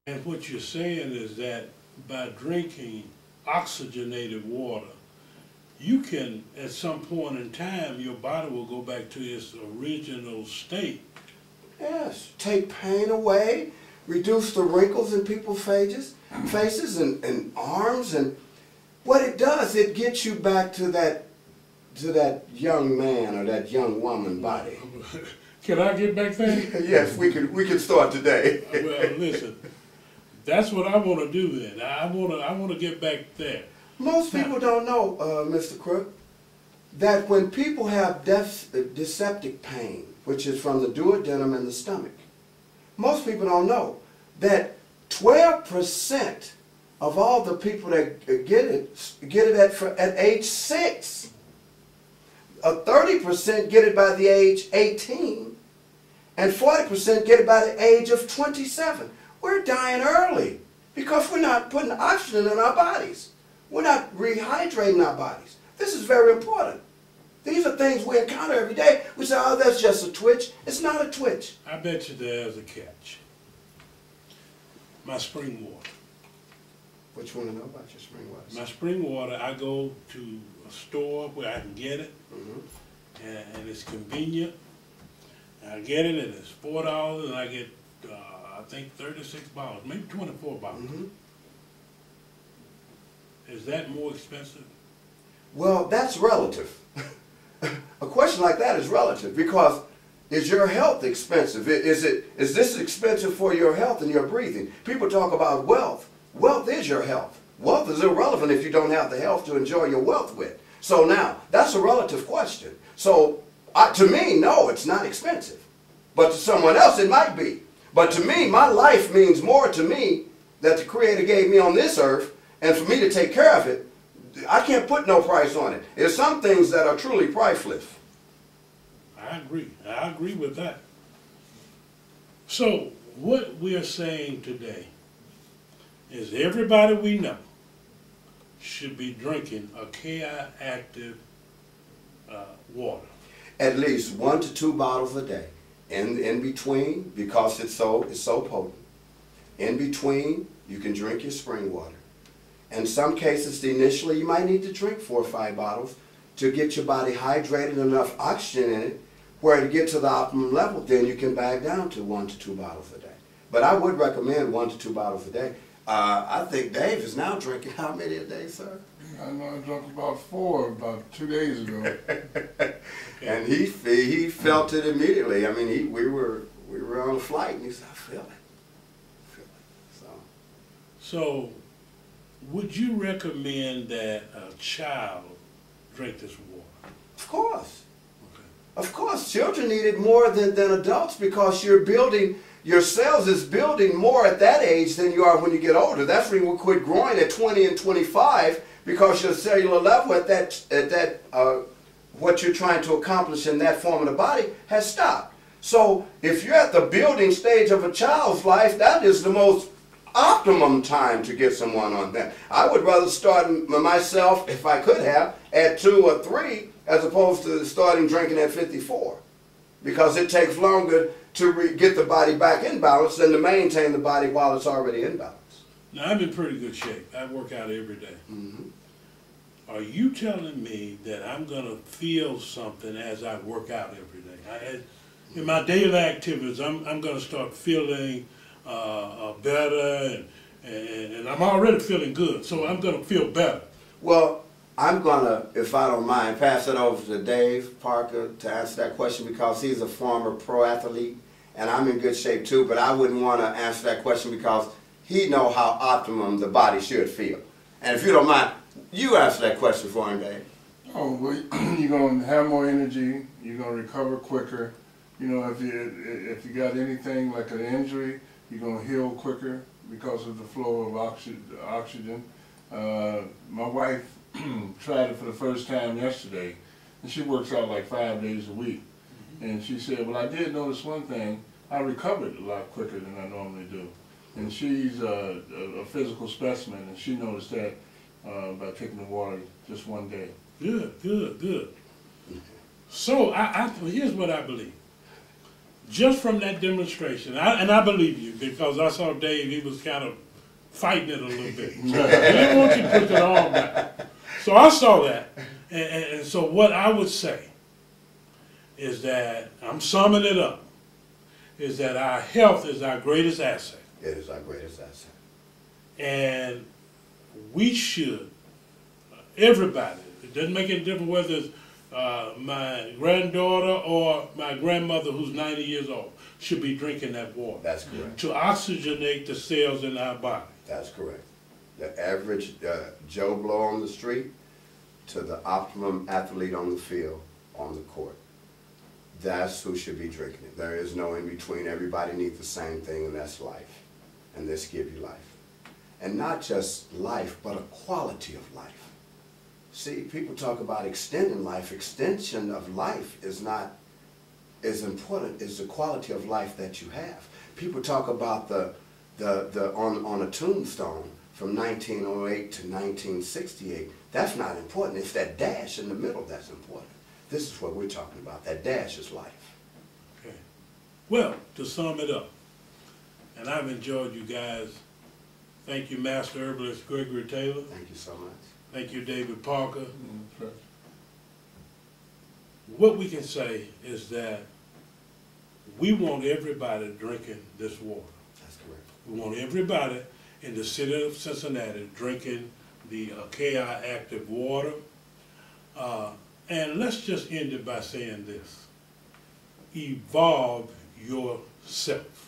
And what you're saying is that by drinking oxygenated water, you can, at some point in time, your body will go back to its original state. Yes, take pain away, reduce the wrinkles in people's faces and arms, and what it does, it gets you back to that young man or that young woman body. Can I get back there? Yes, we can start today. Well, listen, that's what I want to do then. I want to get back there. Most people don't know, Mr. Crook, that when people have dyspeptic pain, which is from the duodenum and the stomach, most people don't know that 12% of all the people that get it at age 6. 30% get it by the age 18, and 40% get it by the age of 27. We're dying early because we're not putting oxygen in our bodies. We're not rehydrating our bodies. This is very important. These are things we encounter every day. We say, oh, that's just a twitch. It's not a twitch. I bet you there's a catch. My spring water. What you want to know about your spring water? My spring water, I go to a store where I can get it, and it's convenient. I get it, and it's $4, and I get, I think, 36 bottles, maybe 24 bottles. Is that more expensive? Well, that's relative. A question like that is relative because is your health expensive? Is this expensive for your health and your breathing? People talk about wealth. Wealth is your health. Wealth is irrelevant if you don't have the health to enjoy your wealth with. So now, that's a relative question. So to me, no, it's not expensive. But to someone else, it might be. But to me, my life means more to me that the Creator gave me on this earth, and for me to take care of it, I can't put no price on it. There's some things that are truly priceless. I agree. I agree with that. So what we're saying today is everybody we know should be drinking Archaea Active water. At least 1 to 2 bottles a day. In between, because it's so potent. In between, you can drink your spring water. In some cases, initially, you might need to drink 4 or 5 bottles to get your body hydrated, enough oxygen in it, where to get to the optimum level, then you can back down to 1 to 2 bottles a day. But I would recommend 1 to 2 bottles a day. I think Dave is now drinking how many a day, sir? I know I drank about 4 about 2 days ago. And he felt it immediately. I mean, we were on a flight, and he said, "I feel it." So, would you recommend that a child drink this water? Of course. Okay. Of course, children need it more than adults because your cells is building more at that age than you are when you get older. That's when we quit growing at 20 and 25 because your cellular level at that what you're trying to accomplish in that form of the body has stopped. So if you're at the building stage of a child's life, that is the most optimum time to get someone on that. I would rather start myself, if I could have, at 2 or 3 as opposed to starting drinking at 54. Because it takes longer to get the body back in balance than to maintain the body while it's already in balance. Now, I'm in pretty good shape. I work out every day. Are you telling me that I'm going to feel something as I work out every day? In my daily activities, I'm going to start feeling better, and I'm already feeling good, so I'm going to feel better. Well, I'm going to, if I don't mind, pass it over to Dave Parker to answer that question because he's a former pro athlete, and I'm in good shape too, but I wouldn't want to answer that question because he knows how optimum the body should feel. And if you don't mind, you answer that question for him, Dave. Oh, well, you're going to have more energy, you're going to recover quicker. You know, if you got anything like an injury, you're going to heal quicker because of the flow of oxygen. My wife tried it for the first time yesterday, and she works out like 5 days a week. And she said, well, I did notice one thing, I recovered a lot quicker than I normally do. And she's a physical specimen, and she noticed that by taking the water just one day. Good, good, good. So here's what I believe. just from that demonstration, and I believe you because I saw Dave, he was kind of fighting it a little bit. He didn't want you to put it all back. So I saw that. And so what I would say is that, I'm summing it up, is that our health is our greatest asset. It is our greatest asset. And we should, everybody, it doesn't make any difference whether it's my granddaughter or my grandmother who's 90 years old, should be drinking that water. That's correct. To oxygenate the cells in our body. That's correct. The average Joe Blow on the street to the optimum athlete on the field, on the court. That's who should be drinking it. There is no in between. Everybody needs the same thing, and that's life. And this gives you life. And not just life, but a quality of life. See, people talk about extending life. Extension of life is not as important as the quality of life that you have. People talk about on a tombstone from 1908 to 1968. That's not important. It's that dash in the middle that's important. This is what we're talking about. That dash is life. Okay. Well, to sum it up, and I've enjoyed you guys. Thank you, Master Herbalist Gregory Taylor. Thank you so much. Thank you, David Parker. What we can say is that we want everybody drinking this water. That's correct. We want everybody in the city of Cincinnati drinking the Archaea Active water. And let's just end it by saying this. Evolve yourself.